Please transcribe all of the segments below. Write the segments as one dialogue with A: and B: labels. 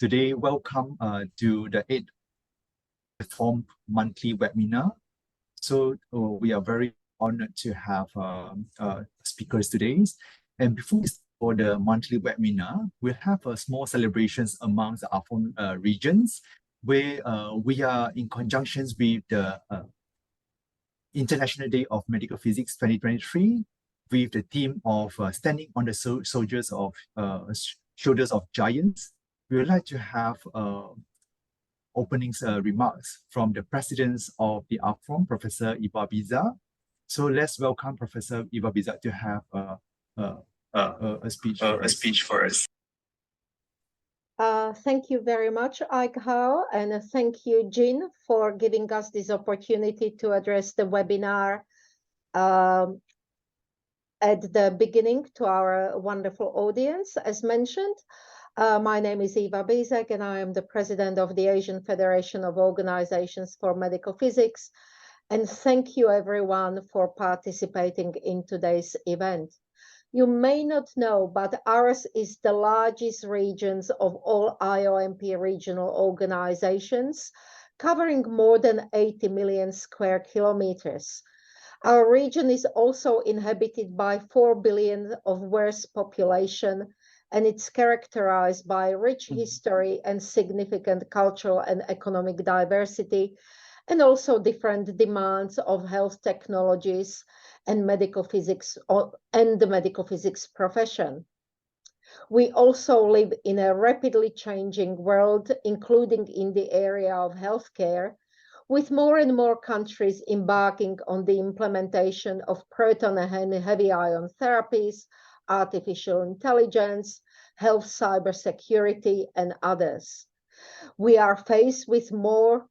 A: Today, welcome to the 8th AFOMP monthly webinar. So we are very honored to have speakers today. And before we start for the monthly webinar, we'll have small celebrations amongst the AFOMP regions, where we are in conjunction with the International Day of Medical Physics 2023, with the theme of standing on the shoulders of giants. We would like to have opening remarks from the president of the AFOMP, Professor Iva Biza. So let's welcome Professor Iva Biza to have a speech for us.
B: Thank you very much, Aikhao, and thank you, Jin, for giving us this opportunity to address the webinar at the beginning to our wonderful audience. As mentioned, my name is Iva Bizek, and I am the president of the Asian Federation of Organizations for Medical Physics. And thank you, everyone, for participating in today's event. You may not know, but ours is the largest regions of all IOMP regional organizations, covering more than 80 million square kilometers. Our region is also inhabited by 4 billion of worse population, and it's characterized by rich history and significant cultural and economic diversity, and also different demands of health technologies and medical physics and the medical physics profession. We also live in a rapidly changing world, including in the area of healthcare, with more and more countries embarking on the implementation of proton and heavy ion therapies, artificial intelligence, health cybersecurity, and others. We are faced with more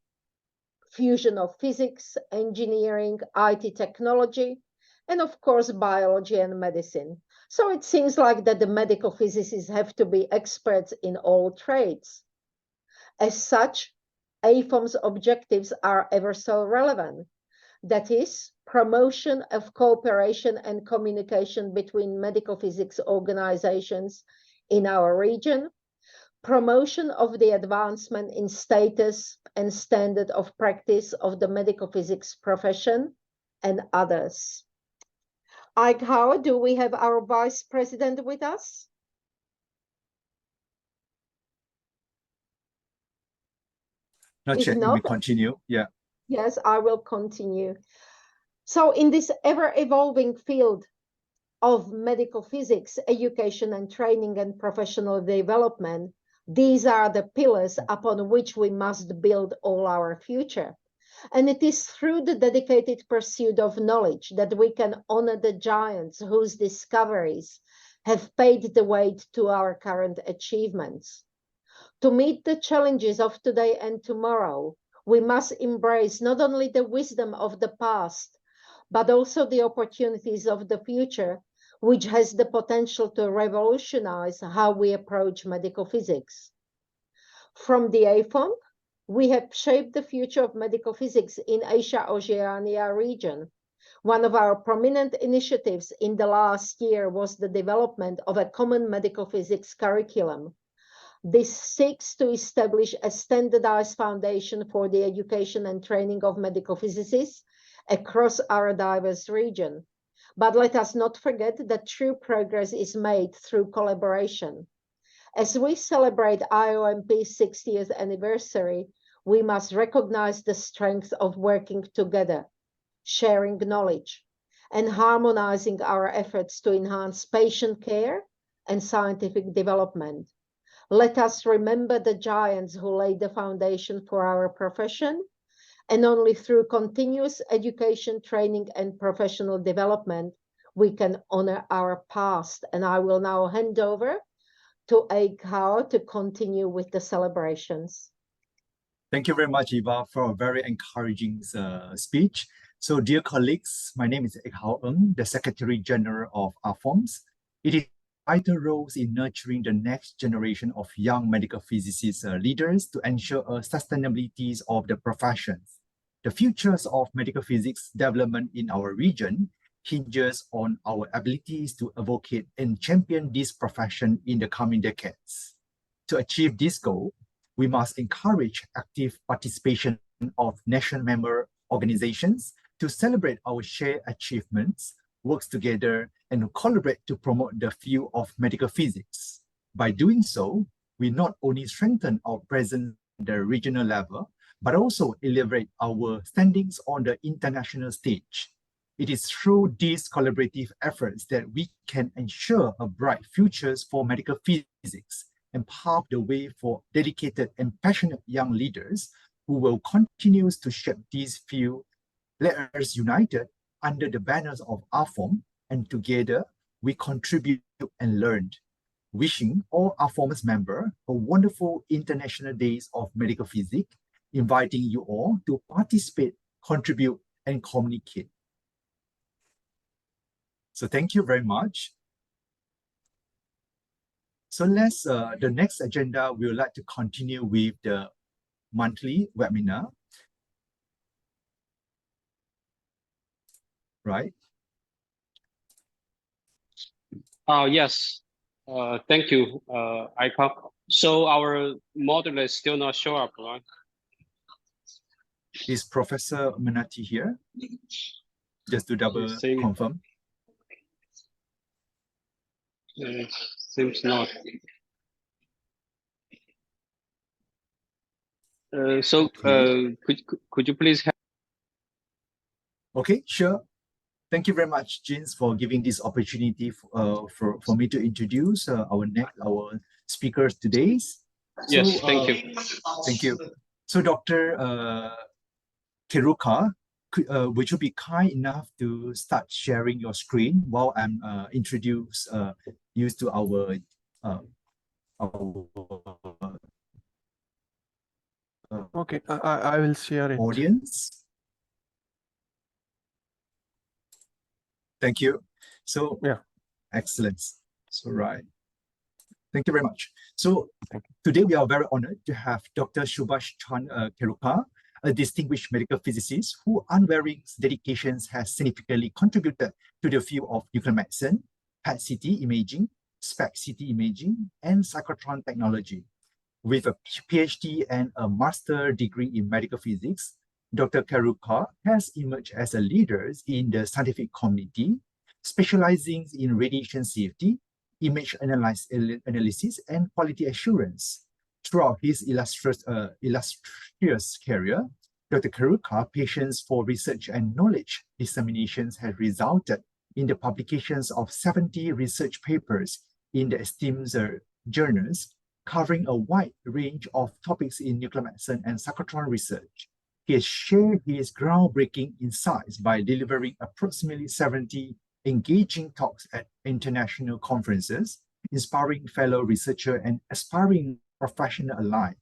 B: fusion of physics, engineering, IT technology, and of course, biology and medicine. So it seems like that the medical physicists have to be experts in all trades. As such, AFOMP's objectives are ever so relevant. That is, promotion of cooperation and communication between medical physics organizations in our region, promotion of the advancement in status and standard of practice of the medical physics profession, and others. Aikhao, do we have our vice president with us?
A: Not yet, we continue, yeah.
B: Yes, I will continue. So in this ever-evolving field of medical physics, education and training and professional development, these are the pillars upon which we must build all our future. And it is through the dedicated pursuit of knowledge that we can honor the giants whose discoveries have paved the way to our current achievements. To meet the challenges of today and tomorrow, we must embrace not only the wisdom of the past, but also the opportunities of the future, which has the potential to revolutionize how we approach medical physics. From the AFOMP, we have shaped the future of medical physics in Asia-Oceania region. One of our prominent initiatives in the last year was the development of a common medical physics curriculum. This seeks to establish a standardized foundation for the education and training of medical physicists across our diverse region. But let us not forget that true progress is made through collaboration. As we celebrate IOMP's 60th anniversary, we must recognize the strength of working together, sharing knowledge, and harmonizing our efforts to enhance patient care and scientific development. Let us remember the giants who laid the foundation for our profession, and only through continuous education, training, and professional development, we can honor our past. And I will now hand over to Aikhao to continue with the celebrations.
A: Thank you very much, Eva, for a very encouraging speech. So, dear colleagues, my name is Aikhao Ng, the Secretary General of AFOMP. It is vital roles in nurturing the next generation of young medical physicists leaders to ensure a sustainability of the professions. The futures of medical physics development in our region hinges on our abilities to advocate and champion this profession in the coming decades. To achieve this goal, we must encourage active participation of national member organizations to celebrate our shared achievements, work together, and collaborate to promote the field of medical physics. By doing so, we not only strengthen our presence at the regional level, but also elevate our standings on the international stage. It is through these collaborative efforts that we can ensure a bright future for medical physics and pave the way for dedicated and passionate young leaders who will continue to shape this field. Let us unite under the banners of AFOMP, and together we contribute and learn. Wishing all AFOMP's members a wonderful International Days of Medical Physics, inviting you all to participate, contribute, and communicate. So thank you very much. So let's, the next agenda, we would like to continue with the monthly webinar. Right?
C: Yes. Thank you, Icon. So our moderator is still not show up, right?
A: Is Professor Mehnati here? Just to double confirm.
C: Seems not. Could you please have...
A: Okay, sure. Thank you very much, Jins, for giving this opportunity for me to introduce our speakers today.
C: Yes, thank you.
A: Thank you. So, Dr. Kheruka, would you be kind enough to start sharing your screen while I'm introduce you to our
D: okay, I will share it.
A: Audience. Thank you. So, yeah, excellent. So, right. Thank you very much. So, today we are very honored to have Dr. Subhash Kheruka, a distinguished medical physicist whose unwavering dedications has significantly contributed to the field of nuclear medicine, PET-CT imaging, SPECT-CT imaging, and cyclotron technology. With a PhD and a master's degree in medical physics, Dr. Kheruka has emerged as a leader in the scientific community, specializing in radiation safety, image analysis, and quality assurance. Throughout his illustrious career, Dr. Kheruka's passions for research and knowledge disseminations has resulted in the publications of 70 research papers in the esteemed journals, covering a wide range of topics in nuclear medicine and cyclotron research. He has shared his groundbreaking insights by delivering approximately 70 engaging talks at international conferences, inspiring fellow researchers and aspiring professionals alike.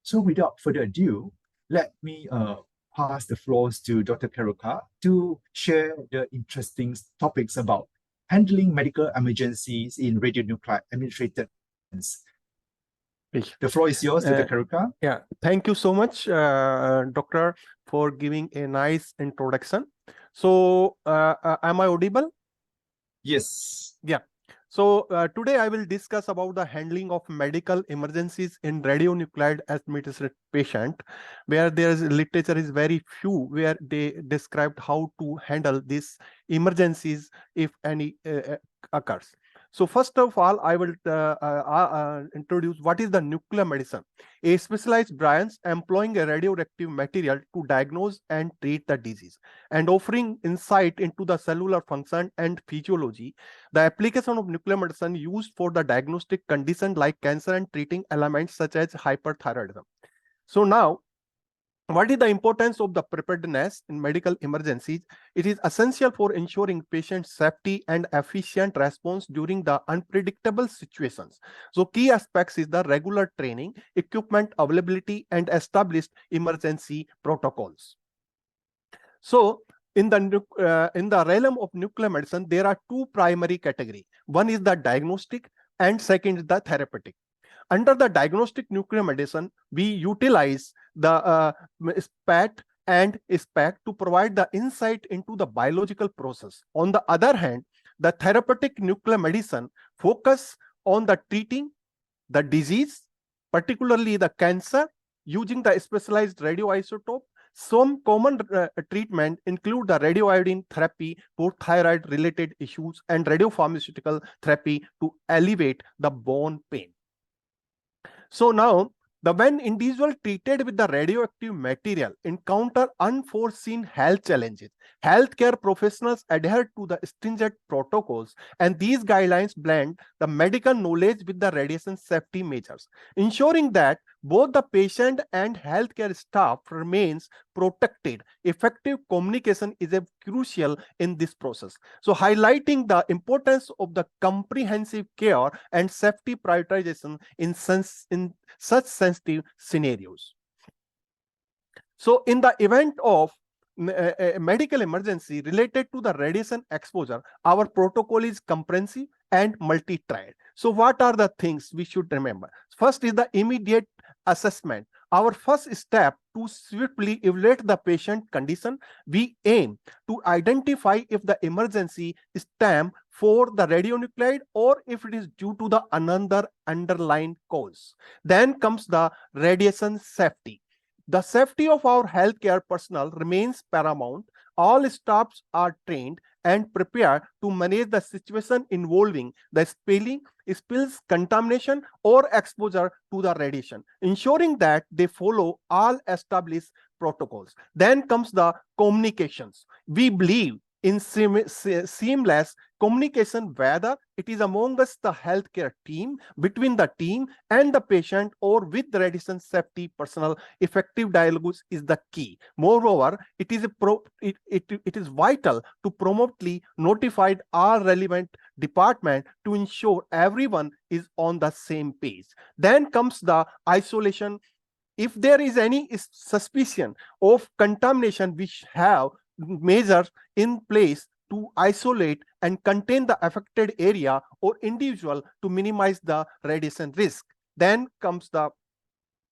A: So without further ado, let me pass the floors to Dr. Kheruka to share the interesting topics about handling medical emergencies in radionuclide-administered. The floor is yours, Dr. Kheruka.
D: Yeah, thank you so much, Doctor, for giving a nice introduction. So, am I audible?
A: Yes.
D: Yeah. So today I will discuss about the handling of medical emergencies in radionuclide-administered patient, where there is literature is very few where they described how to handle these emergencies if any occurs. So first of all, I will introduce what is the nuclear medicine, a specialized branch employing a radioactive material to diagnose and treat the disease and offering insight into the cellular function and physiology. The application of nuclear medicine used for the diagnostic condition like cancer and treating elements such as hyperthyroidism. So now, what is the importance of the preparedness in medical emergencies? It is essential for ensuring patient safety and efficient response during the unpredictable situations. So key aspects is the regular training, equipment availability, and established emergency protocols. So in the realm of nuclear medicine, there are two primary categories. One is the diagnostic and second is the therapeutic. Under the diagnostic nuclear medicine, we utilize the SPECT and SPECT to provide the insight into the biological process. On the other hand, the therapeutic nuclear medicine focus on the treating the disease particularly the cancer, using the specialized radioisotope. Some common treatment include the radioiodine therapy for thyroid-related issues and radiopharmaceutical therapy to alleviate the bone pain. So now, when individuals treated with the radioactive material encounter unforeseen health challenges, healthcare professionals adhere to the stringent protocols, and these guidelines blend the medical knowledge with the radiation safety measures, ensuring that both the patient and healthcare staff remains protected. Effective communication is crucial in this process. So highlighting the importance of the comprehensive care and safety prioritization in such sensitive scenarios. So in the event of a medical emergency related to the radiation exposure, our protocol is comprehensive and multi-tried. So what are the things we should remember? First is the immediate assessment. Our first step to swiftly evaluate the patient condition, we aim to identify if the emergency stems for the radionuclide or if it is due to the another underlying cause. Then comes the radiation safety. The safety of our healthcare personnel remains paramount. All staffs are trained and prepared to manage the situation involving the spills, contamination, or exposure to the radiation, ensuring that they follow all established protocols. Then comes the communications. We believe in seamless communication, whether it is among us, the healthcare team, between the team and the patient, or with the radiation safety personnel. Effective dialogue is the key. Moreover, it is vital to promptly notify all relevant department to ensure everyone is on the same page. Then comes the isolation. If there is any suspicion of contamination, we have measures in place to isolate and contain the affected area or individual to minimize the radiation risk. Then comes the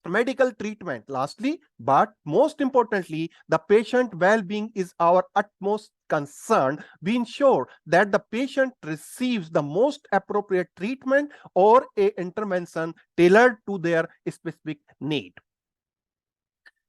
D: medical treatment. Lastly, but most importantly, the patient well-being is our utmost concern. We ensure that the patient receives the most appropriate treatment or a intervention tailored to their specific need.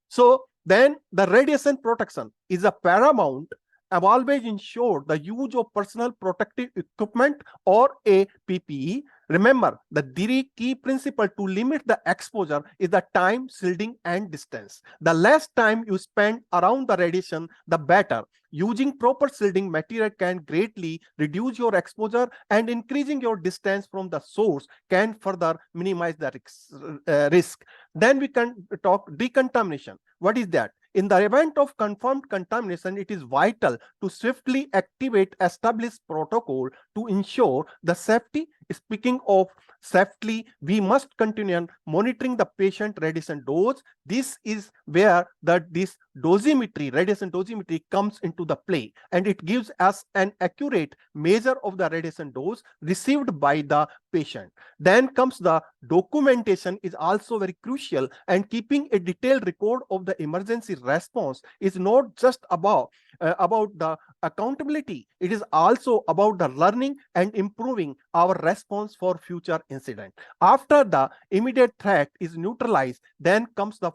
D: So then the radiation protection is a paramount. I've always ensured the use of personal protective equipment or a PPE. Remember, the three key principle to limit the exposure is the time, shielding, and distance. The less time you spend around the radiation, the better. Using proper shielding material can greatly reduce your exposure, and increasing your distance from the source can further minimize the risk. Then we can talk decontamination. What is that? In the event of confirmed contamination, it is vital to swiftly activate established protocol to ensure the safety. Speaking of safety, we must continue monitoring the patient radiation dose. This is where this dosimetry, radiation dosimetry, comes into the play, and it gives us an accurate measure of the radiation dose received by the patient. Then comes the documentation is also very crucial, and keeping a detailed record of the emergency response is not just about the accountability. It is also about the learning and improving our response for future incident. After the immediate threat is neutralized, then comes the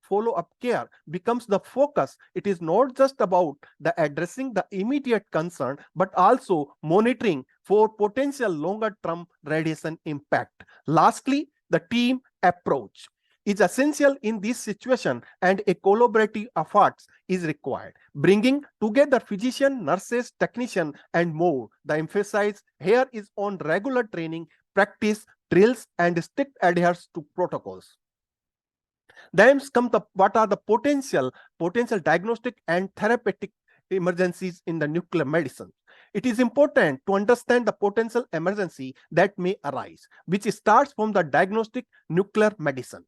D: follow-up care becomes the focus. It is not just about the addressing the immediate concern, but also monitoring for potential longer-term radiation impact. Lastly, the team approach is essential in this situation, and a collaborative effort is required, bringing together physician, nurses, technician, and more. The emphasis here is on regular training, practice, drills, and strict adherence to protocols. Then come what are the potential diagnostic and therapeutic emergencies in the nuclear medicine. It is important to understand the potential emergency that may arise, which starts from the diagnostic nuclear medicine.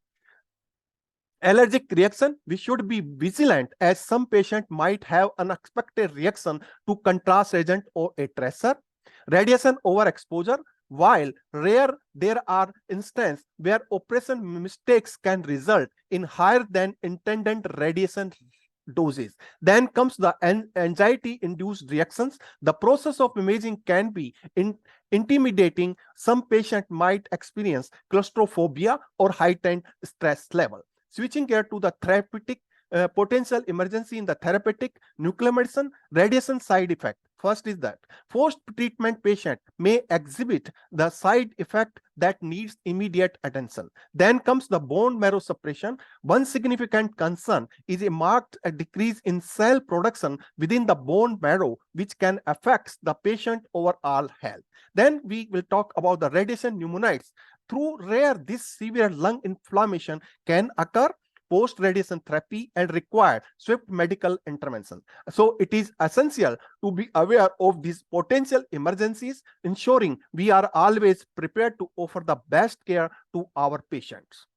D: Allergic reaction, we should be vigilant, as some patient might have unexpected reaction to contrast agent or a tracer. Radiation overexposure, while rare, there are instances where operation mistakes can result in higher than intended radiation doses. Then comes the anxiety-induced reactions. The process of imaging can be intimidating, some patient might experience claustrophobia or heightened stress level. Switching gear to the therapeutic potential emergency in the therapeutic nuclear medicine, radiation side effect. First is that post-treatment patient may exhibit the side effect that needs immediate attention. Then comes the bone marrow suppression. One significant concern is a marked decrease in cell production within the bone marrow, which can affect the patient overall health. Then we will talk about the radiation pneumonitis. Through rare, this severe lung inflammation can occur post-radiation therapy and require swift medical intervention. So it is essential to be aware of these potential emergencies, ensuring we are always prepared to offer the best care to our patients.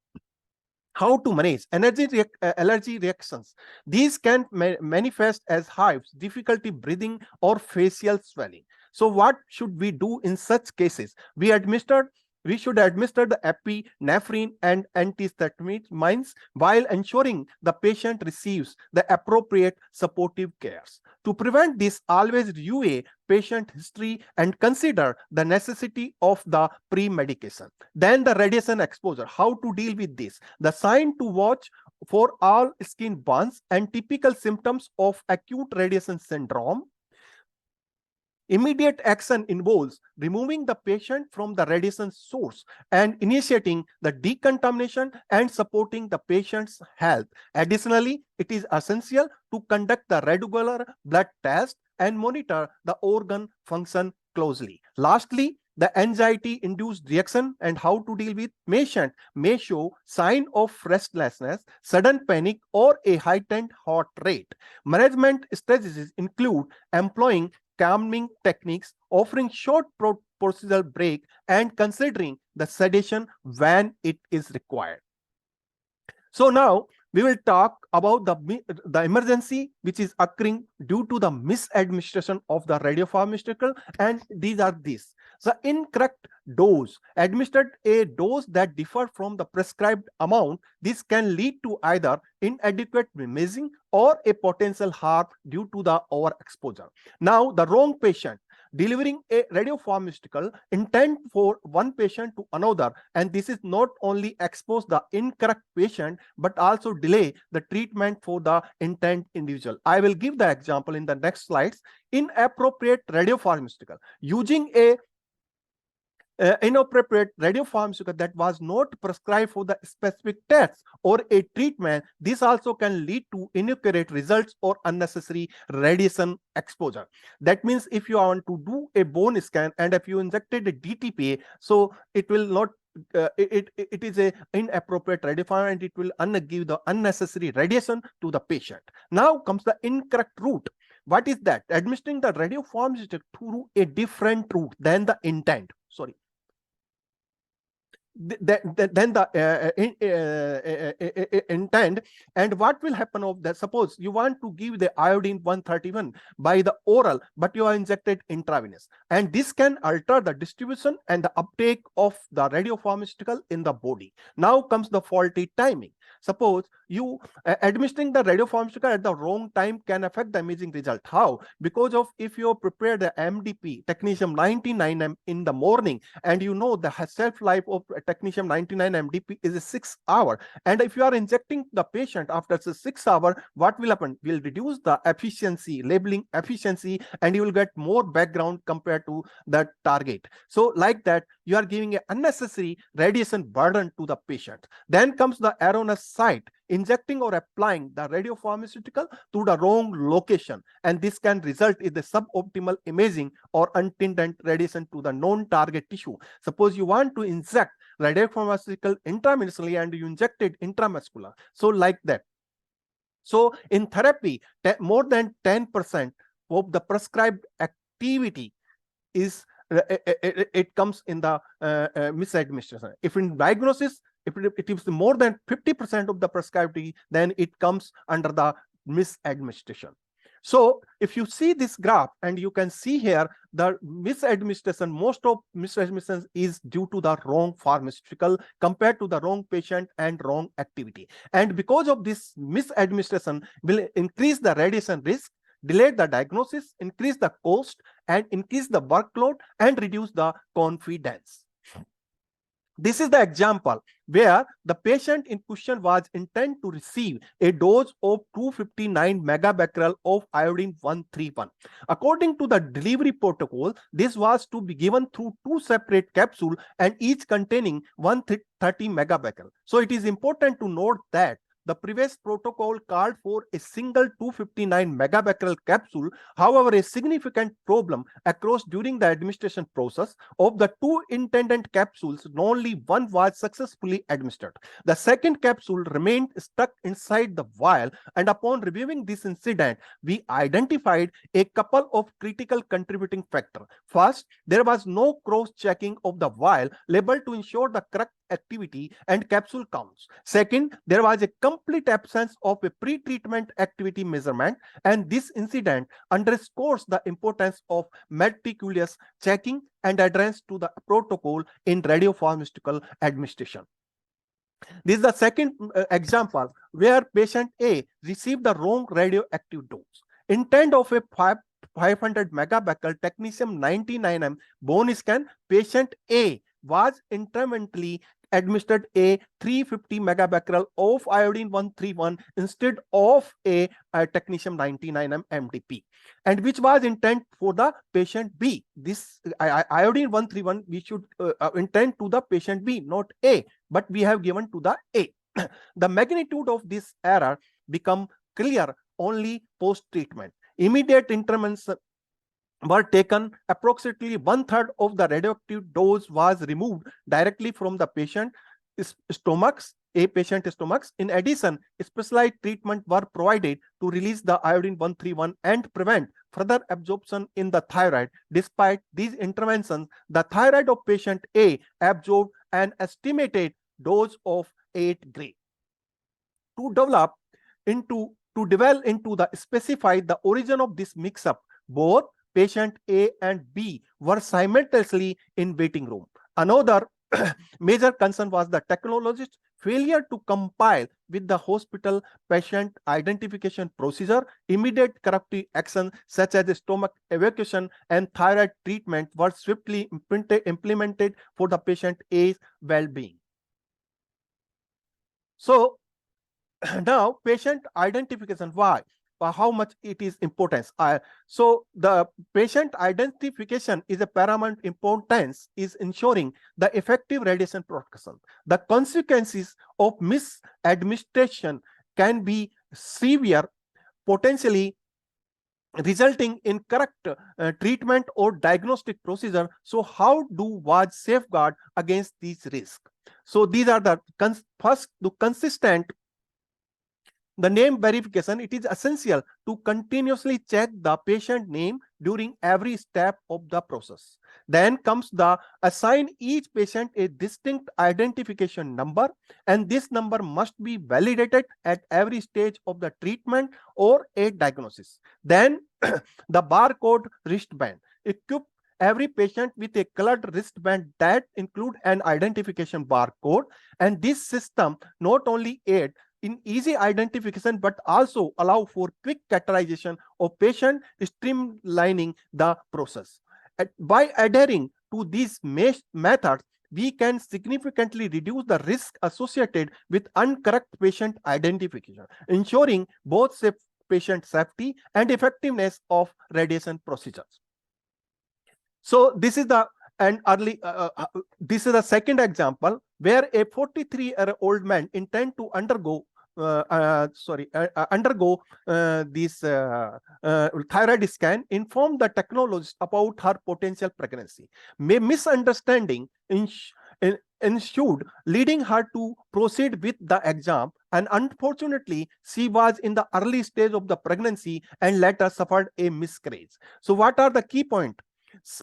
D: How to manage allergy reactions? These can manifest as hives, difficulty breathing, or facial swelling. So what should we do in such cases? We should administer the epinephrine and antihistamines while ensuring the patient receives the appropriate supportive cares. To prevent this, always review a patient history and consider the necessity of the pre-medication. Then the radiation exposure. How to deal with this? The sign to watch for all skin burns and typical symptoms of acute radiation syndrome. Immediate action involves removing the patient from the radiation source and initiating the decontamination and supporting the patient's health. Additionally, it is essential to conduct the regular blood test and monitor the organ function closely. Lastly, the anxiety-induced reaction and how to deal with. Patient may show sign of restlessness, sudden panic, or a heightened heart rate. Management strategies include employing calming techniques, offering short procedural break, and considering the sedation when it is required. So now we will talk about the emergency which is occurring due to the misadministration of the radiopharmaceutical, and these are these. The incorrect dose, administered a dose that differs from the prescribed amount. This can lead to either inadequate imaging or a potential harm due to the overexposure. Now, the wrong patient. Delivering a radiopharmaceutical intent for one patient to another, and this is not only expose the incorrect patient but also delay the treatment for the intent individual. I will give the example in the next slides. Inappropriate radiopharmaceutical. Using a inappropriate radiopharmaceutical that was not prescribed for the specific test or a treatment, this also can lead to inaccurate results or unnecessary radiation exposure. That means if you want to do a bone scan and if you injected a DTPA, so it will not it is a inappropriate radiopharmaceutical and it will give the unnecessary radiation to the patient. Now comes the incorrect route. What is that? Administering the radiopharmaceutical through a different route than the intent. Sorry. Then the intent, and what will happen of that? Suppose you want to give the iodine 131 by the oral, but you are injected intravenous, and this can alter the distribution and the uptake of the radiopharmaceutical in the body. Now comes the faulty timing. Suppose you administering the radiopharmaceutical at the wrong time can affect the imaging result. How? Because of if you prepare the MDP technetium-99 in the morning, and you know the shelf life of technetium-99 MDP is 6 hours, and if you are injecting the patient after 6 hours, what will happen? Will reduce the efficiency, labeling efficiency, and you will get more background compared to the target. So like that, you are giving an unnecessary radiation burden to the patient. Then comes the erroneous site, injecting or applying the radiopharmaceutical to the wrong location, and this can result in the suboptimal imaging or unintended radiation to the non-target tissue. Suppose you want to inject radiopharmaceutical intravenously and you injected intramuscular, so like that. So in therapy, more than 10% of the prescribed activity is it comes in the misadministration. If in diagnosis, if it is more than 50% of the prescribed, then it comes under the misadministration. So if you see this graph, and you can see here the misadministration, most of misadministration is due to the wrong pharmaceutical compared to the wrong patient and wrong activity. And because of this misadministration will increase the radiation risk, delay the diagnosis, increase the cost, and increase the workload and reduce the confidence. This is the example where the patient in question was intended to receive a dose of 259 megabecquerel of iodine 131. According to the delivery protocol, this was to be given through 2 separate capsules and each containing 130 megabecquerel. So it is important to note that the previous protocol called for a single 259 megabecquerel capsule. However, a significant problem arose during the administration process. Of the 2 intended capsules, only one was successfully administered. The second capsule remained stuck inside the vial, and upon reviewing this incident, we identified a couple of critical contributing factors. First, there was no cross-checking of the vial label to ensure the correct activity and capsule counts. Second, there was a complete absence of a pre-treatment activity measurement, and this incident underscores the importance of meticulous checking and adherence to the protocol in radiopharmaceutical administration. This is the second example where patient A received the wrong radioactive dose. Intent of a 500 megabecquerel technetium 99M bone scan, patient A was intermittently administered a 350 megabecquerel of iodine 131 instead of a technetium 99M MDP, and which was intent for the patient B. This iodine 131 we should intend to the patient B, not A, but we have given to the A. The magnitude of this error become clear only post-treatment. Immediate intervention were taken. Approximately 1/3 of the radioactive dose was removed directly from the patient stomachs. In addition, specialized treatment were provided to release the iodine 131 and prevent further absorption in the thyroid. Despite these interventions, the thyroid of patient A absorbed an estimated dose of 8 gray. To delve into the specify the origin of this mix-up, both patient A and B were simultaneously in waiting room. Another major concern was the technologist's failure to comply with the hospital patient identification procedure. Immediate corrective action such as stomach evacuation and thyroid treatment were swiftly implemented for the patient A's well-being. So now patient identification, why? How much it is importance. So the patient identification is a paramount importance is ensuring the effective radiation protection. The consequences of misadministration can be severe, potentially resulting in correct treatment or diagnostic procedure. So how do we safeguard against these risks? So these are the first, to consistent the name verification. It is essential to continuously check the patient name during every step of the process. Then comes the assign each patient a distinct identification number, and this number must be validated at every stage of the treatment or a diagnosis. Then the barcode wristband. Equip every patient with a colored wristband that include an identification barcode, and this system not only aid in easy identification but also allow for quick categorization of patient, streamlining the process. By adhering to these methods, we can significantly reduce the risk associated with incorrect patient identification, ensuring both patient safety and effectiveness of radiation procedures. So this is the this is the second example where a 43-year-old man intend to undergo this thyroid scan, informed the technologist about her potential pregnancy. Misunderstanding ensued, leading her to proceed with the exam, and unfortunately she was in the early stage of the pregnancy and later suffered a miscarriage. So what are the key points?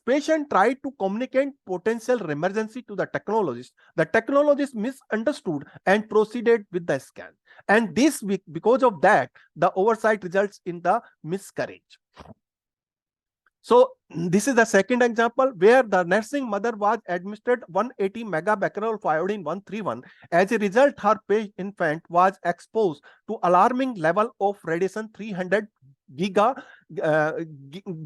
D: Patient tried to communicate potential emergency to the technologist. The technologist misunderstood and proceeded with the scan. And this week, because of that, the oversight results in the miscarriage. So this is the second example where the nursing mother was administered 180 megabecquerel of iodine 131. As a result, her infant was exposed to alarming level of radiation 300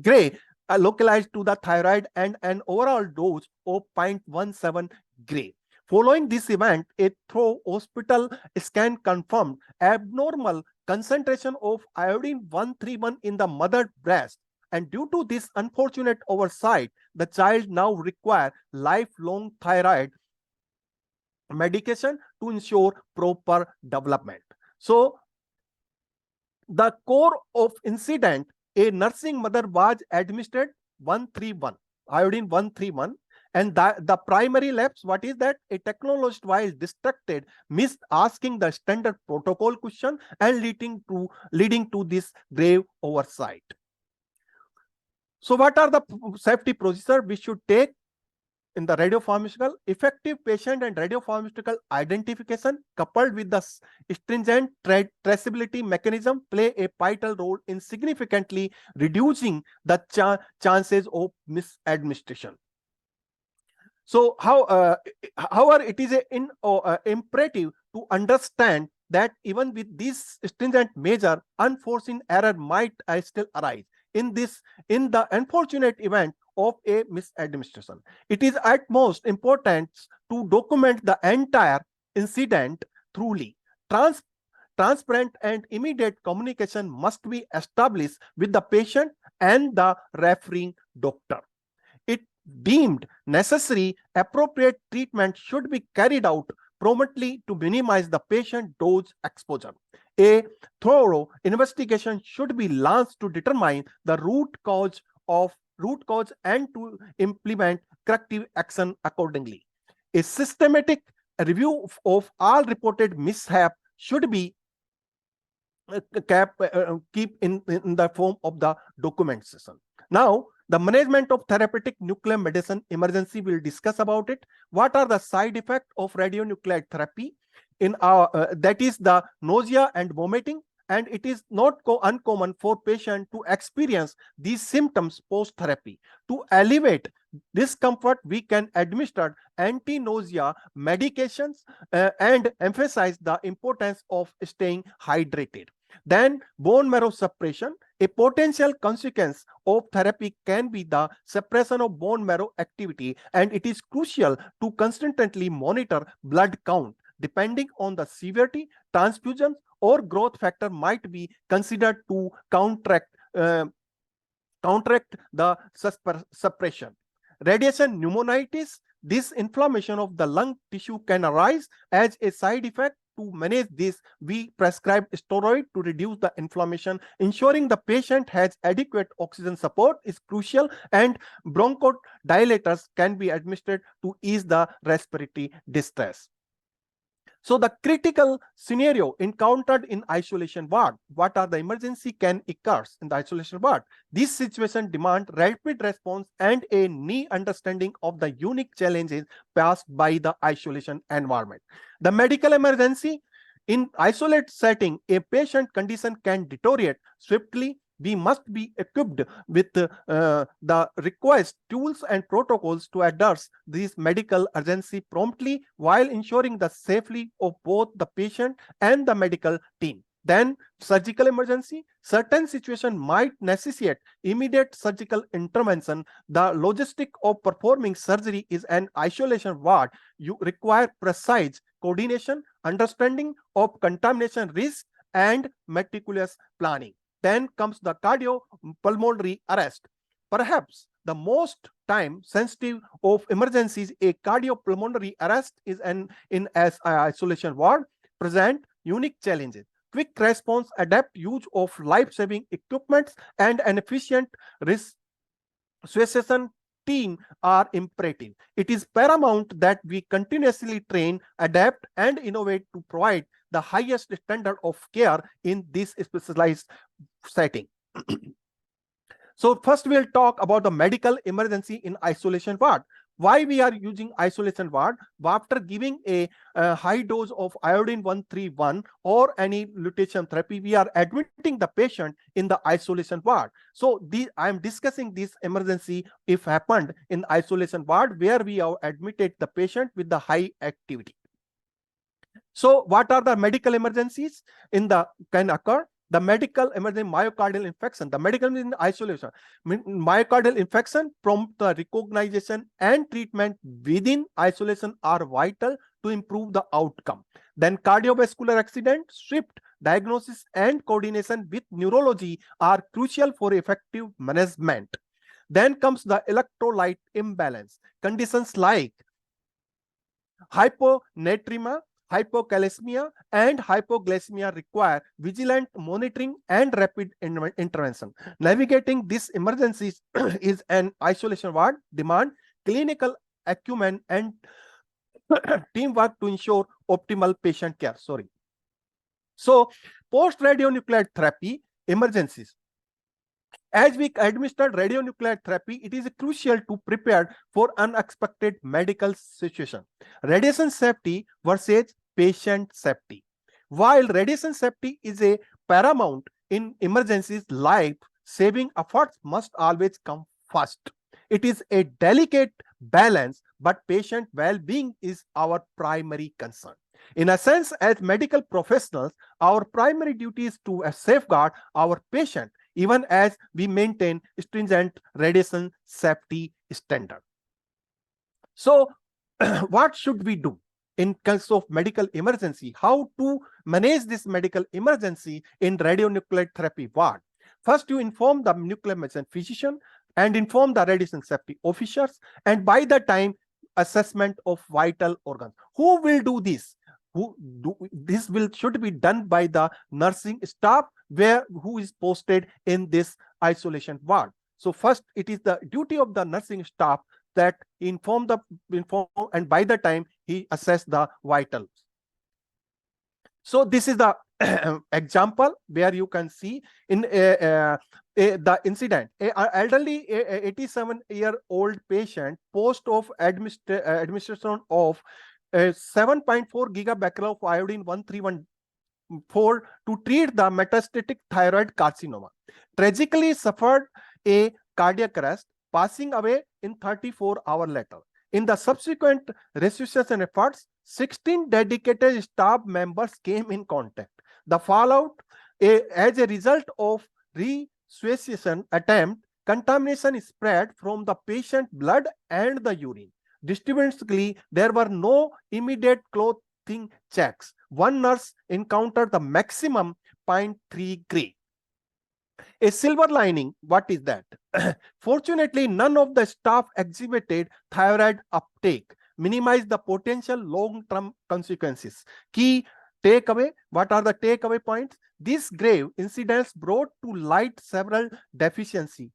D: gray localized to the thyroid and an overall dose of 0.17 gray. Following this event, a thorough hospital scan confirmed abnormal concentration of iodine 131 in the mother breast. And due to this unfortunate oversight, the child now requires lifelong thyroid medication to ensure proper development. So, the core of incident, a nursing mother was administered 131, iodine 131, and the primary lapse, what is that? A technologist, while distracted, missed asking the standard protocol question and leading to this grave oversight. So what are the safety procedures we should take in the radiopharmaceutical? Effective patient and radiopharmaceutical identification coupled with the stringent traceability mechanism play a vital role in significantly reducing the chances of misadministration. So however, it is imperative to understand that even with this stringent measure, unforeseen error might still arise. In the unfortunate event of a misadministration, it is at most important to document the entire incident thoroughly. Transparent and immediate communication must be established with the patient and the referring doctor. It deemed necessary, appropriate treatment should be carried out promptly to minimize the patient dose exposure. A thorough investigation should be launched to determine the root cause and to implement corrective action accordingly. A systematic review of all reported mishap should be keep in the form of the documentation. Now, the management of therapeutic nuclear medicine emergency, will discuss about it. What are the side effects of radionuclide therapy? In our that is the nausea and vomiting, and it is not uncommon for patient to experience these symptoms post therapy. To alleviate discomfort, we can administer anti-nausea medications and emphasize the importance of staying hydrated. Then bone marrow suppression. A potential consequence of therapy can be the suppression of bone marrow activity, and it is crucial to constantly monitor blood count. Depending on the severity, transfusions or growth factor might be considered to counteract the suppression. Radiation pneumonitis. This inflammation of the lung tissue can arise as a side effect. To manage this, we prescribe steroid to reduce the inflammation. Ensuring the patient has adequate oxygen support is crucial, and bronchodilators can be administered to ease the respiratory distress. So the critical scenario encountered in isolation ward. What are the emergency can occur in the isolation ward? This situation demands rapid response and a neat understanding of the unique challenges passed by the isolation environment. The medical emergency. In isolate setting, a patient condition can deteriorate swiftly. We must be equipped with the request tools and protocols to address this medical urgency promptly while ensuring the safety of both the patient and the medical team. Then surgical emergency. Certain situations might necessitate immediate surgical intervention. The logistic of performing surgery is an isolation ward. You require precise coordination, understanding of contamination risk, and meticulous planning. Then comes the cardiopulmonary arrest. Perhaps the most time sensitive of emergencies, a cardiopulmonary arrest is in isolation ward present unique challenges. Quick response, adept use of life-saving equipment, and an efficient resuscitation team are imperative. It is paramount that we continuously train, adapt, and innovate to provide the highest standard of care in this specialized setting. So first we'll talk about the medical emergency in isolation ward. Why we are using isolation ward? After giving a high dose of iodine 131 or any lutetium therapy, we are admitting the patient in the isolation ward. So I am discussing this emergency if happened in isolation ward where we have admitted the patient with the high activity. So what are the medical emergencies can occur? the medical emergency myocardial infection, the medical in isolation. Myocardial infection, prompt the recognition and treatment within isolation are vital to improve the outcome. Then cardiovascular accident, swift diagnosis and coordination with neurology are crucial for effective management. Then comes the electrolyte imbalance. Conditions like hyponatremia, hypocalcemia, and hypoglycemia require vigilant monitoring and rapid intervention. Navigating these emergencies is an isolation ward demand clinical acumen and teamwork to ensure optimal patient care. So, post-radionuclide therapy emergencies. As we administer radionuclide therapy, it is crucial to prepare for unexpected medical situation. Radiation safety versus patient safety. While radiation safety is a paramount in emergencies, life-saving efforts must always come first. It is a delicate balance, but patient well-being is our primary concern. In a sense, as medical professionals, our primary duty is to safeguard our patient, even as we maintain stringent radiation safety standard. So, what should we do in case of medical emergency? How to manage this medical emergency in radionuclide therapy ward? First, you inform the nuclear medicine physician and inform the radiation safety officers, and by the time assessment of vital organs. Who will do this? This should be done by the nursing staff who is posted in this isolation ward. So first, it is the duty of the nursing staff that inform and by the time he assess the vitals. So this is the example where you can see in the incident. An elderly 87-year-old patient post of administration of 7.4 gigabecquerel of iodine 1314 to treat the metastatic thyroid carcinoma. Tragically suffered a cardiac arrest, passing away in 34 hours later. In the subsequent resuscitation efforts, 16 dedicated staff members came in contact. The fallout as a result of resuscitation attempt, contamination spread from the patient's blood and the urine. Distributively, there were no immediate clothing checks. One nurse encountered the maximum 0.3 gray. A silver lining, what is that? Fortunately, none of the staff exhibited thyroid uptake, minimize the potential long-term consequences. Key takeaway, what are the takeaway points? These grave incidents brought to light several deficiencies.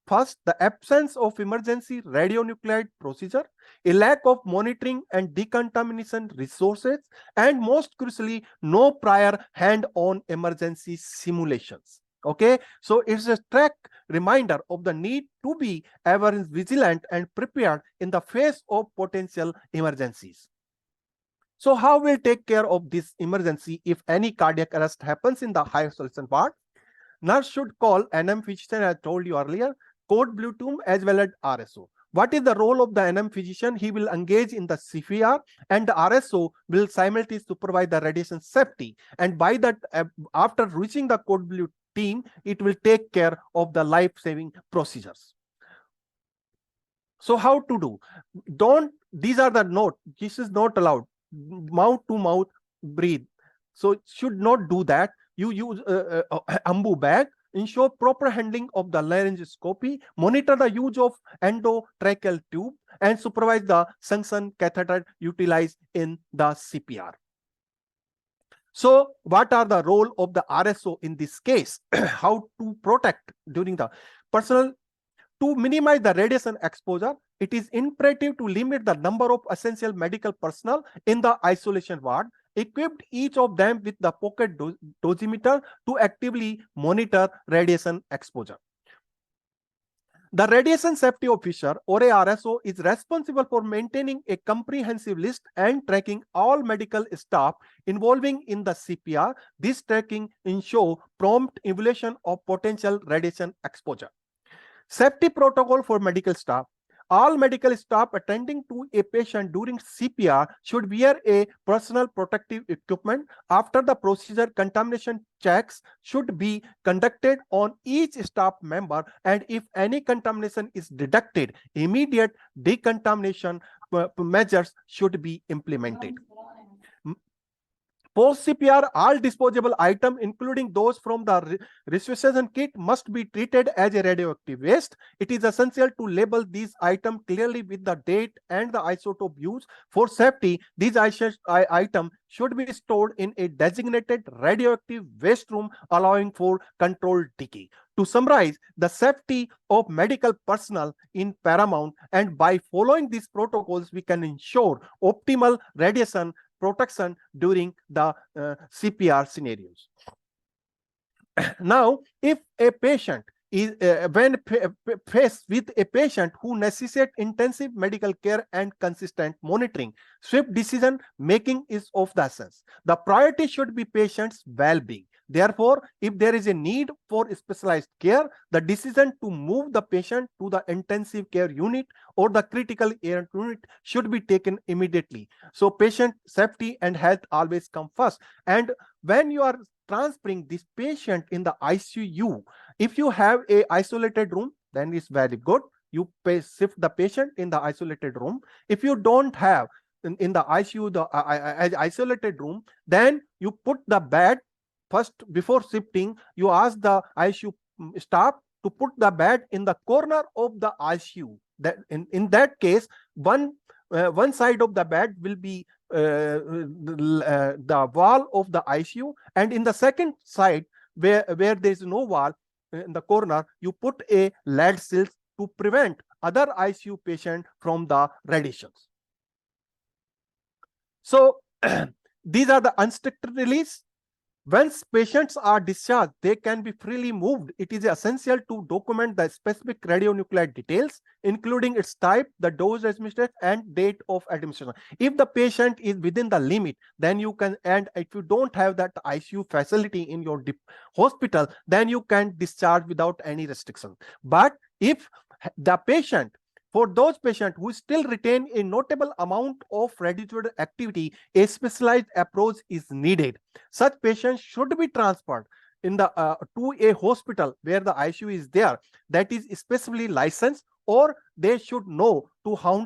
D: First, the absence of emergency radionuclide procedure, a lack of monitoring and decontamination resources, and most crucially, no prior hand-on emergency simulations. Okay, so it's a stark reminder of the need to be ever vigilant and prepared in the face of potential emergencies. So how will take care of this emergency if any cardiac arrest happens in the high isolation ward? Nurse should call NM physician, as I told you earlier, code blue tomb as well as RSO. What is the role of the NM physician? He will engage in the CPR and the RSO will simultaneously supervise the radiation safety. And by that, after reaching the code blue team, it will take care of the life-saving procedures. So how to do? These are the note. This is not allowed. Mouth to mouth breathe. So should not do that. You use ambu bag. Ensure proper handling of the laryngoscopy, monitor the use of endotracheal tube, and supervise the suction catheter utilized in the CPR. So what are the role of the RSO in this case? How to protect during the personal? To minimize the radiation exposure, it is imperative to limit the number of essential medical personnel in the isolation ward, equipped each of them with the pocket dosimeter to actively monitor radiation exposure. The radiation safety officer or a RSO is responsible for maintaining a comprehensive list and tracking all medical staff involving in the CPR. This tracking ensures prompt evaluation of potential radiation exposure. Safety protocol for medical staff. All medical staff attending to a patient during CPR should wear a personal protective equipment. After the procedure, contamination checks should be conducted on each staff member, and if any contamination is detected, immediate decontamination measures should be implemented. Post-CPR, all disposable items, including those from the resuscitation kit, must be treated as a radioactive waste. It is essential to label these items clearly with the date and the isotope used. For safety, these items should be stored in a designated radioactive waste room, allowing for controlled decay. To summarize, the safety of medical personnel is paramount, and by following these protocols, we can ensure optimal radiation protection during the CPR scenarios. Now, if a patient is when faced with a patient who necessitates intensive medical care and consistent monitoring, swift decision making is of the essence. The priority should be patient's well-being. Therefore, if there is a need for specialized care, the decision to move the patient to the intensive care unit or the critical care unit should be taken immediately. So patient safety and health always come first. And when you are transferring this patient in the ICU, if you have a isolated room, then it's very good. You shift the patient in the isolated room. If you don't have in the ICU the isolated room, then you put the bed first. Before shifting, you ask the ICU staff to put the bed in the corner of the ICU. That in that case, one side of the bed will be the wall of the ICU, and in the second side, where there is no wall in the corner, you put a lead shield to prevent other ICU patient from the radiations. So these are the unrestricted release. Once patients are discharged, they can be freely moved. It is essential to document the specific radionuclide details, including its type, the dose administered, and date of administration. If the patient is within the limit, then you can, and if you don't have that ICU facility in your hospital, then you can discharge without any restriction. But if the patient, for those patients who still retain a notable amount of radioactive activity, a specialized approach is needed. Such patients should be transferred in the to a hospital where the ICU is there, that is specially licensed, or they should know to how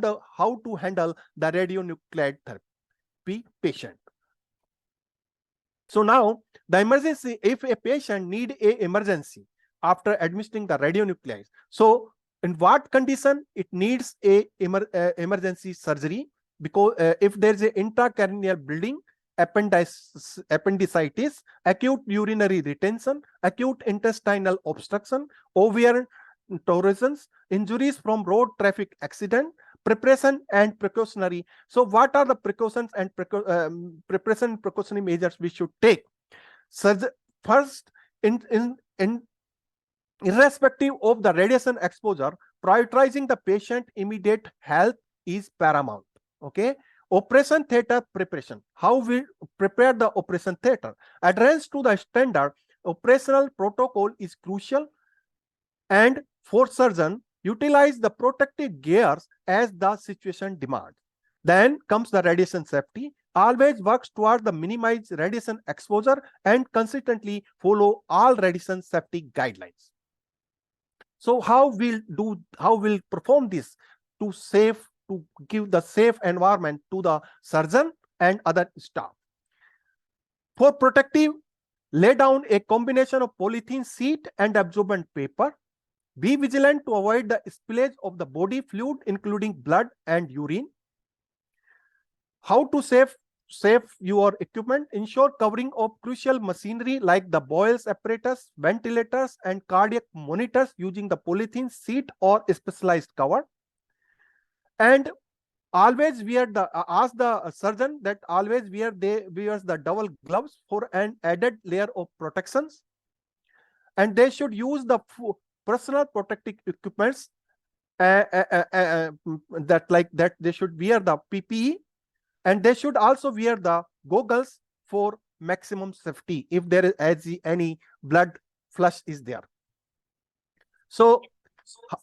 D: to handle the radionuclide therapy patient. So now the emergency, if a patient need a emergency after administering the radionuclides, so in what condition it needs a emergency surgery? Because if there is an intracranial bleeding, appendicitis, acute urinary retention, acute intestinal obstruction, ovarian torsions, injuries from road traffic accident, preparation and precautionary. So what are the precautions and precautionary measures we should take? First, irrespective of the radiation exposure, prioritizing the patient immediate health is paramount. Okay. Operation theater preparation. How we prepare the operation theater? Adherence to the standard operational protocol is crucial, and for surgeon, utilize the protective gears as the situation demands. Then comes the radiation safety. Always works toward the minimize radiation exposure and consistently follow all radiation safety guidelines. So how we'll perform this to give the safe environment to the surgeon and other staff. For protective, lay down a combination of polythene sheet and absorbent paper. Be vigilant to avoid the spillage of the body fluid, including blood and urine. How to save your equipment? Ensure covering of crucial machinery like the boils apparatus, ventilators, and cardiac monitors using the polythene sheet or specialized cover. And always wear the ask the surgeon that always wears the double gloves for an added layer of protections. And they should use the personal protective equipments that they should wear the PPE. And they should also wear the goggles for maximum safety if there is any blood flush is there. So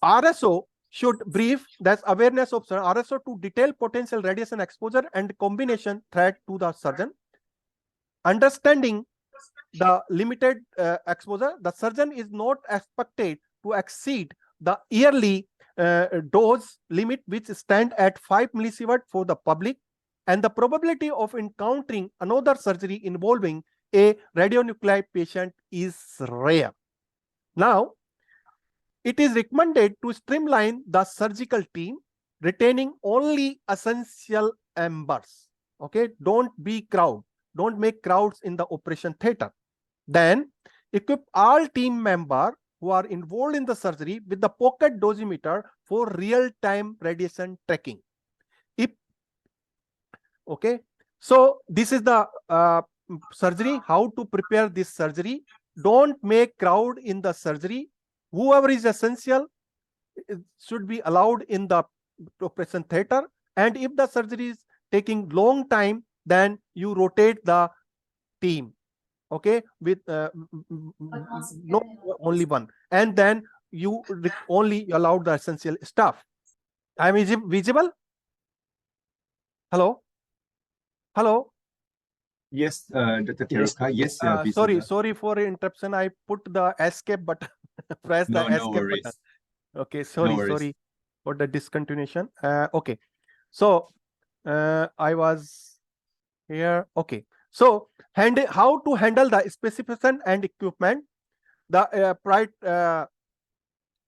D: RSO should brief that's awareness of RSO to detail potential radiation exposure and combination threat to the surgeon. Understanding the limited exposure, the surgeon is not expected to exceed the yearly dose limit, which stand at 5 millisievert for the public, and the probability of encountering another surgery involving a radionuclide patient is rare. Now, it is recommended to streamline the surgical team, retaining only essential members. Okay, don't be crowd. Don't make crowds in the operation theater. Then equip all team members who are involved in the surgery with the pocket dosimeter for real-time radiation tracking. Okay, so this is the surgery, how to prepare this surgery. Don't make crowd in the surgery. Whoever is essential should be allowed in the operation theater. And if the surgery is taking long time, then you rotate the team. Okay, with no only one, and then you only allow the essential staff. I am visible? Hello? Hello?
A: Yes, Dr. Kheruka. Yes, you are
D: Sorry for interruption. I put the escape button. Press the escape button. Okay, sorry for the discontinuation. Okay, so I was here. Okay, so how to handle the specification and equipment. The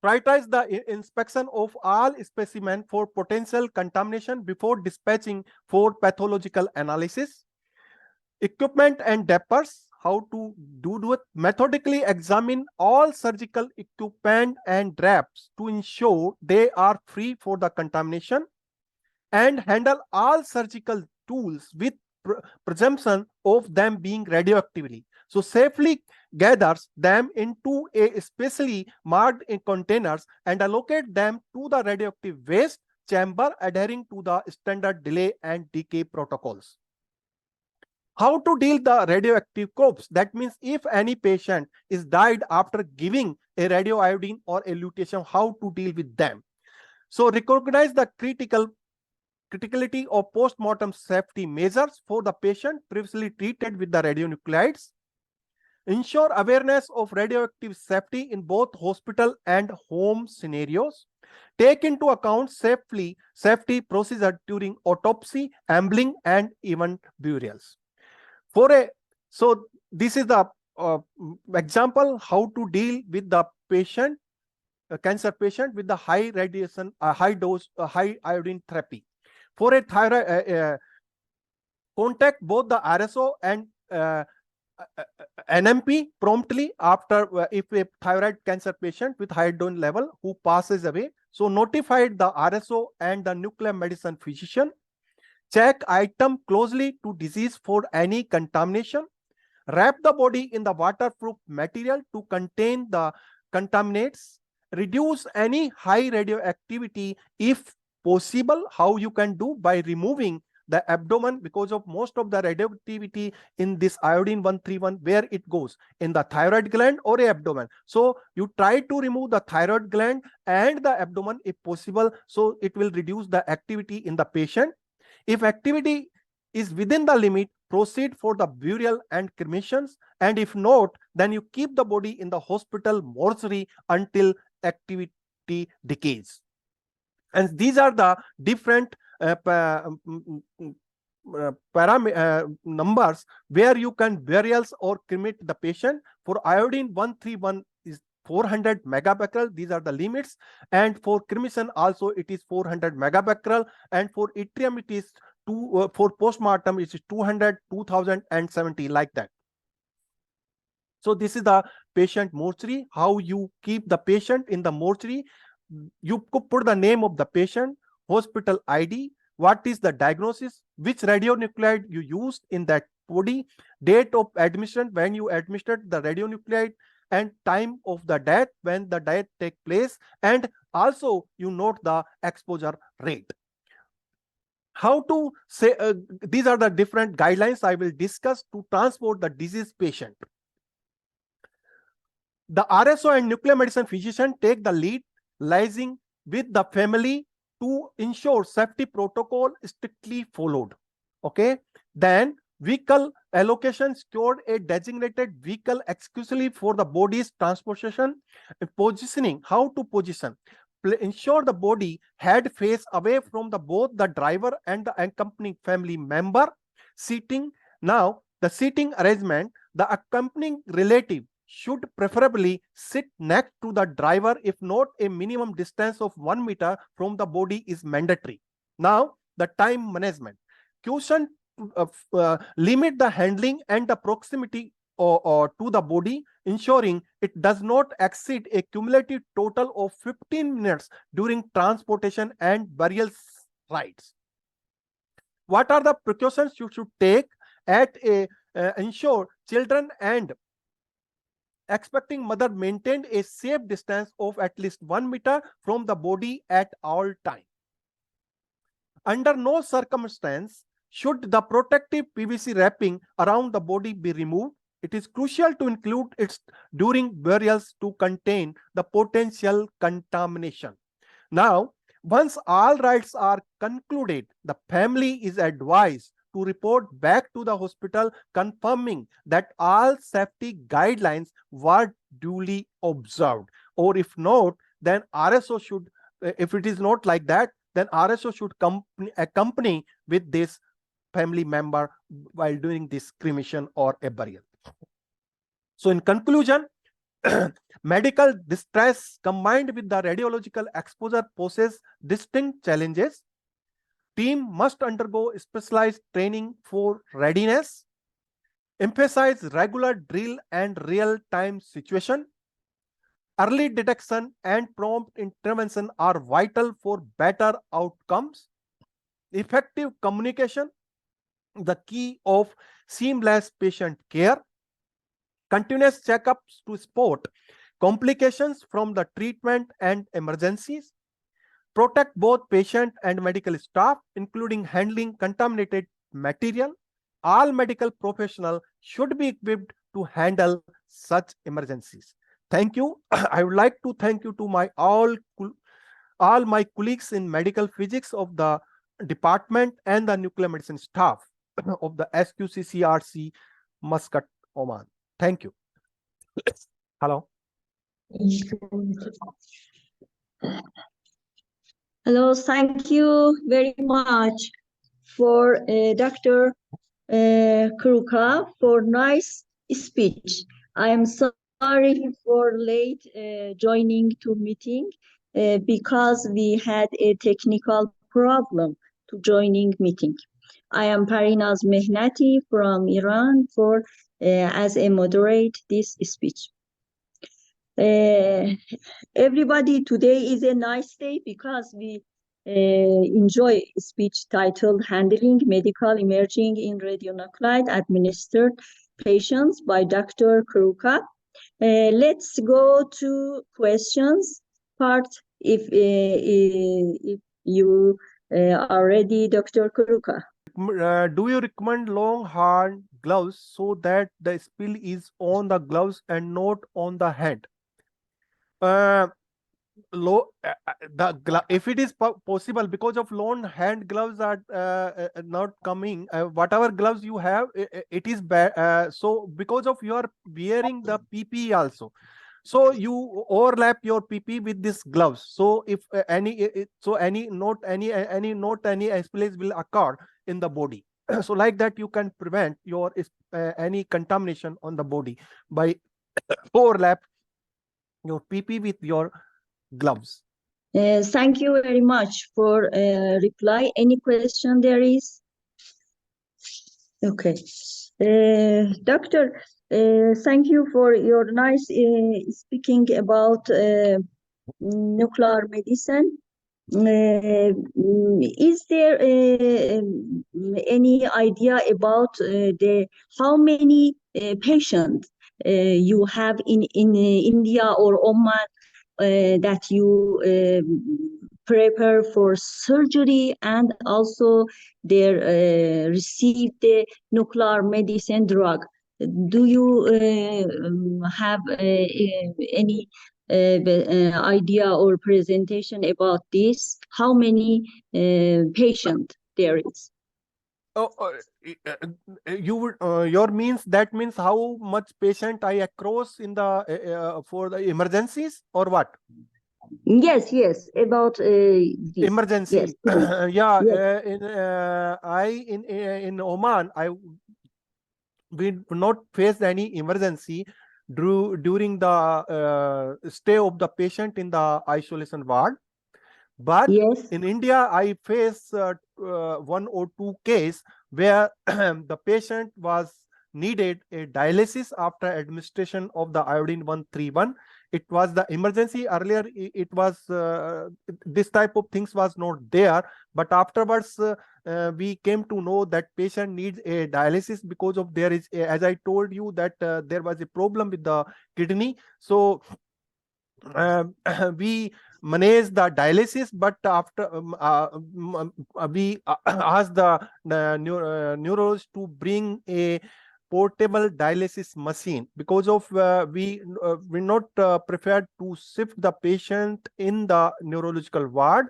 D: prioritize the inspection of all specimens for potential contamination before dispatching for pathological analysis. Equipment and dampers, how to do it. Methodically examine all surgical equipment and drapes to ensure they are free for the contamination, and handle all surgical tools with presumption of them being radioactively. So safely gathers them into a specially marked containers and allocate them to the radioactive waste chamber, adhering to the standard delay and decay protocols. How to deal the radioactive corpse? That means if any patient is died after giving a radioiodine or a luteation, how to deal with them? So recognize the criticality of post-mortem safety measures for the patient previously treated with the radionuclides. Ensure awareness of radioactive safety in both hospital and home scenarios. Take into account safety procedure during autopsy, ambling, and even burials. So this is the example how to deal with the patient, cancer patient with the high radiation, high dose, high iodine therapy. For a thyroid, contact both the RSO and NMP promptly after if a thyroid cancer patient with high iodine level who passes away. So notify the RSO and the nuclear medicine physician. Check item closely to disease for any contamination. Wrap the body in the waterproof material to contain the contaminants. Reduce any high radioactivity if possible. How you can do? By removing the abdomen, because of most of the radioactivity in this iodine 131, where it goes in the thyroid gland or a abdomen. So you try to remove the thyroid gland and the abdomen if possible, so it will reduce the activity in the patient. If activity is within the limit, proceed for the burial and cremations, and if not, then you keep the body in the hospital mortuary until activity decays. And these are the different numbers where you can burials or cremate the patient. For iodine 131 is 400 megabecquerel. These are the limits. And for cremation also it is 400 megabecquerel. And for yttrium it is for postmortem it is 200, 2000 and 70, like that. So this is the patient mortuary. How you keep the patient in the mortuary? You could put the name of the patient, hospital ID, what is the diagnosis, which radionuclide you used in that body, date of admission, when you administered the radionuclide, and time of the death, when the death take place, and also you note the exposure rate. How to say, these are the different guidelines I will discuss to transport the diseased patient. The RSO and nuclear medicine physician take the lead, liaising with the family to ensure safety protocol strictly followed. Okay, then vehicle allocation secured a designated vehicle exclusively for the body's transportation. Positioning, how to position, ensure the body head face away from the both the driver and the accompanying family member. Seating, now the seating arrangement, the accompanying relative should preferably sit next to the driver. If not, a minimum distance of 1 meter from the body is mandatory. Now the time management, caution limit the handling and the proximity to the body, ensuring it does not exceed a cumulative total of 15 minutes during transportation and burial rites. What are the precautions you should take at a ensure children and expecting mother maintained a safe distance of at least 1 meter from the body at all time. Under no circumstance should the protective PVC wrapping around the body be removed. It is crucial to include it during burials to contain the potential contamination. Now, once all rites are concluded, the family is advised to report back to the hospital confirming that all safety guidelines were duly observed. Or if not, then RSO should, if it is not like that, then RSO should accompany with this family member while doing this cremation or a burial. So in conclusion, medical distress combined with the radiological exposure poses distinct challenges. Team must undergo specialized training for readiness, emphasize regular drill and real-time situation. Early detection and prompt intervention are vital for better outcomes. Effective communication, the key of seamless patient care. Continuous checkups to spot complications from the treatment and emergencies. Protect both patient and medical staff, including handling contaminated material. All medical professionals should be equipped to handle such emergencies. Thank you. I would like to thank you to my all my colleagues in medical physics of the department and the nuclear medicine staff of the SQCCRC Muscat, Oman. Thank you. Hello.
E: Hello, thank you very much for Dr. Kheruka for nice speech. I am sorry for late joining to meeting because we had a technical problem to joining meeting. I am Parinaz Mehnati from Iran for as a moderate this speech. Everybody, today is a nice day because we enjoy a speech titled Handling Medical Emerging in Radionuclide-Administered Patients by Dr. Kheruka. Let's go to questions part if you are ready, Dr. Kheruka.
D: Do you recommend long hand gloves so that the spill is on the gloves and not on the hand? If it is possible, because of long hand gloves are not coming, whatever gloves you have, it is bad. So because of you are wearing the PPE also, so you overlap your PPE with this gloves. So if any spillage will occur in the body, so like that you can prevent your any contamination on the body by overlap your PP with your gloves.
E: Thank you very much for reply. Any question there is? Okay. Doctor, thank you for your nice speaking about nuclear medicine. Is there any idea about how many patients you have in India or Oman that you prepare for surgery and also they receive the nuclear medicine drug? Do you have any idea or presentation about this? How many patient there is?
D: Oh, you would that means how much patient I across in the for the emergencies or what?
E: Yes, about this.
D: Emergency.
E: Yes,
D: Yeah,
E: yes.
D: in Oman, we not faced any emergency during the stay of the patient in the isolation ward. But
E: Yes.
D: in India, I face one or two case where the patient was needed a dialysis after administration of the iodine 131. It was the emergency. Earlier, it was this type of things was not there. But afterwards, we came to know that patient needs a dialysis because of there is, as I told you, that there was a problem with the kidney. So we manage the dialysis, but after we asked the neurologist to bring a portable dialysis machine because of we not prepared to shift the patient in the neurological ward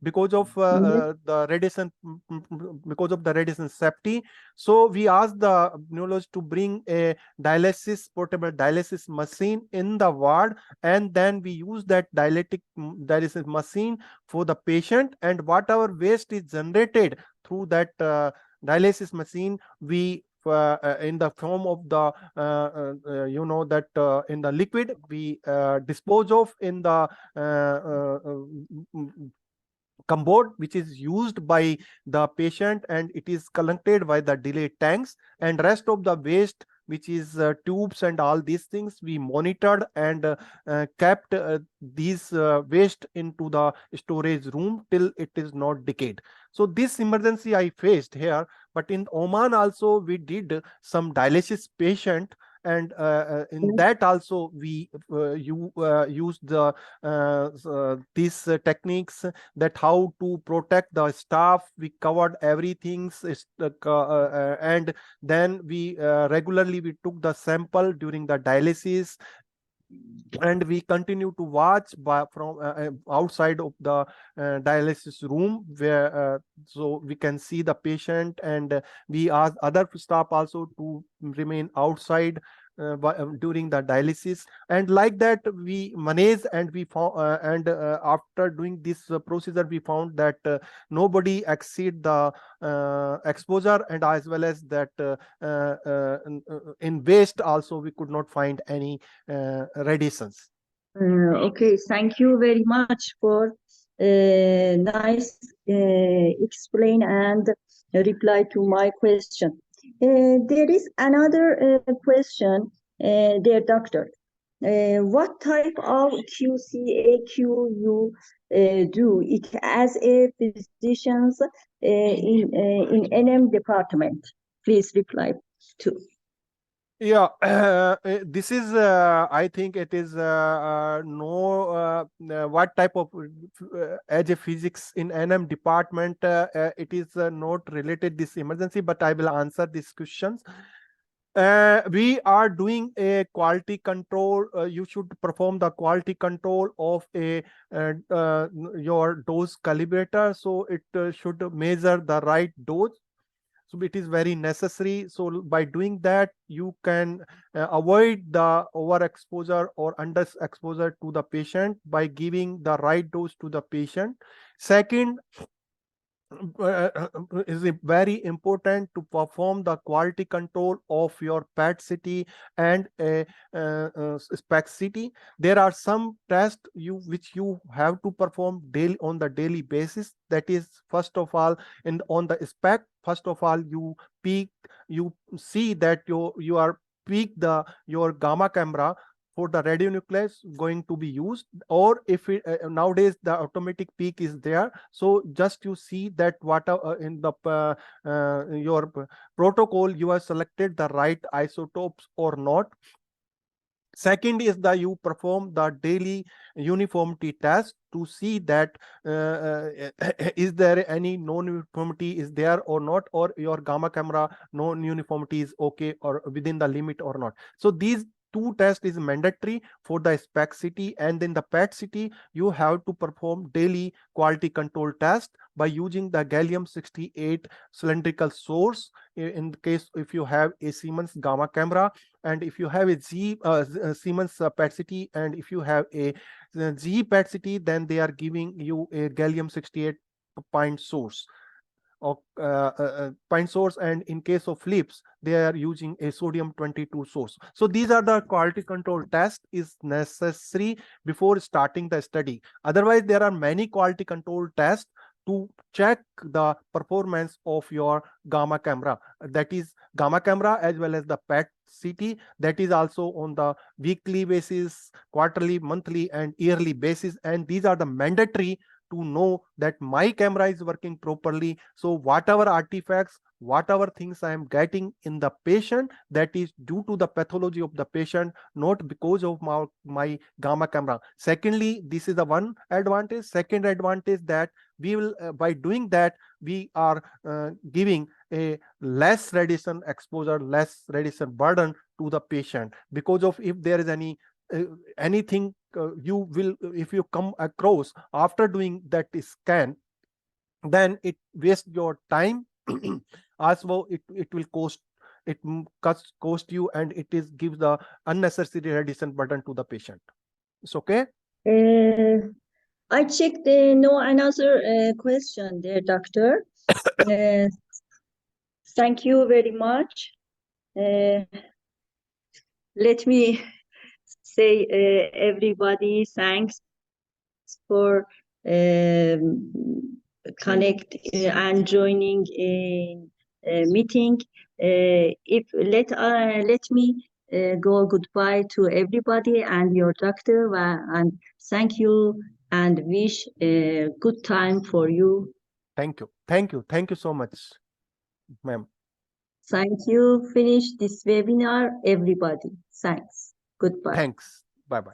D: because of the radiation, because of the radiation safety. So we asked the neurologist to bring a portable dialysis machine in the ward, and then we use that dialysis machine for the patient, and whatever waste is generated through that dialysis machine, we in the form of the in the liquid, we dispose of in the cupboard which is used by the patient, and it is collected by the delayed tanks, and rest of the waste which is tubes and all these things, we monitored and kept these waste into the storage room till it is not decayed. So this emergency I faced here, but in Oman also we did some dialysis patient, and in that also we use the these techniques, that how to protect the staff. We covered everything, and then we regularly we took the sample during the dialysis, and we continue to watch from outside of the dialysis room, where so we can see the patient, and we ask other staff also to remain outside during the dialysis, and like that we manage, and we found after doing this procedure, we found that nobody exceed the exposure, and as well as that in waste also we could not find any radiations.
E: Okay, thank you very much for nice explain and reply to my question. There is another question, dear doctor. What type of QCAQ you do it as a physicians in NM department? Please reply to.
D: Yeah, this is, I think it is what type of as a physics in NM department, it is not related this emergency, but I will answer these questions. We are doing a quality control. You should perform the quality control of a your dose calibrator, so it should measure the right dose. So it is very necessary. So by doing that, you can avoid the overexposure or underexposure to the patient by giving the right dose to the patient. Second, is very important to perform the quality control of your PET CT and SPECT CT. There are some tests which you have to perform on the daily basis. That is, first of all, on the SPECT, first of all, you see that you are peak your gamma camera for the radionuclides going to be used, or if it, nowadays the automatic peak is there, so just you see that what in the your protocol you have selected the right isotopes or not. Second is that you perform the daily uniformity test to see that is there any non-uniformity is there or not, or your gamma camera non-uniformity is okay or within the limit or not. So these two tests is mandatory for the SPECT-CT, and in the PET-CT, you have to perform daily quality control test by using the gallium-68 cylindrical source in the case if you have a Siemens gamma camera, and if you have a Siemens PET-CT, and if you have a G PET-CT, then they are giving you a gallium-68 point source. Point source, and in case of Philips they are using a sodium 22 source. So these are the quality control test is necessary before starting the study. Otherwise there are many quality control tests to check the performance of your gamma camera, that is gamma camera as well as the PET-CT, that is also on the weekly basis, quarterly, monthly and yearly basis, and these are the mandatory to know that my camera is working properly. So whatever artifacts, whatever things I am getting in the patient, that is due to the pathology of the patient, not because of my gamma camera. Secondly, this is the one advantage. Second advantage that we will by doing that we are giving a less radiation exposure, less radiation burden to the patient, because of if there is anything you will, if you come across after doing that scan, then it wastes your time. Also it will cost you, and it is gives the unnecessary radiation burden to the patient. It's okay.
E: I checked no another question there, doctor. Thank you very much. Let me say everybody thanks for connect and joining in meeting. If let me go goodbye to everybody and your doctor, and thank you and wish a good time for you.
D: Thank you so much, ma'am.
E: Thank you. Finish this webinar, everybody. Thanks. Goodbye.
D: Thanks. Bye bye.